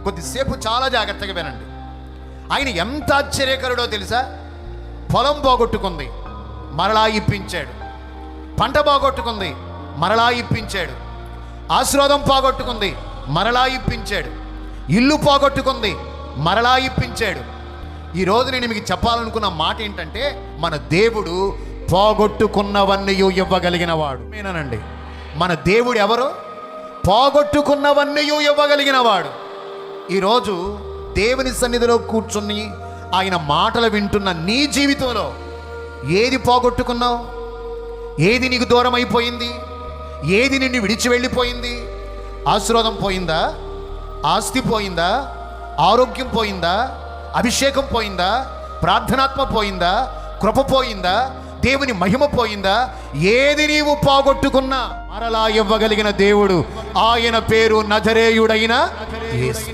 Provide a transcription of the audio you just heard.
కొద్దిసేపు చాలా జాగ్రత్తగా వినండి. ఆయన ఎంత ఆశ్చర్యకరుడో తెలుసా? పొలం పోగొట్టుకుంది, మరలా ఇప్పించాడు. పంట పోగొట్టుకుంది, మరలా ఇప్పించాడు. ఆశీర్వాదం పోగొట్టుకుంది, మరలా ఇప్పించాడు. ఇల్లు పోగొట్టుకుంది, మరలా ఇప్పించాడు. ఈరోజు నేను మీకు చెప్పాలనుకున్న మాట ఏంటంటే, మన దేవుడు పోగొట్టుకున్నవన్నీ ఇవ్వగలిగిన వాడు. నేనండి, మన దేవుడు ఎవరు? పోగొట్టుకున్నవన్నీ ఇవ్వగలిగిన వాడు. ఈరోజు దేవుని సన్నిధిలో కూర్చుని ఆయన మాటలు వింటున్న నీ జీవితంలో ఏది పోగొట్టుకున్నావు? ఏది నీకు దూరం అయిపోయింది? ఏది నిన్ను విడిచి వెళ్ళిపోయింది? ఆశీర్వాదం పోయిందా? ఆస్తి పోయిందా? ఆరోగ్యం పోయిందా? అభిషేకం పోయిందా? ప్రార్థనాత్మ పోయిందా? కృప పోయిందా? దేవుని మహిమ పోయిందా? ఏది నీవు పోగొట్టుకున్నా మరలా ఇవ్వగలిగిన దేవుడు, ఆయన పేరు నజరేయుడైన యేసు.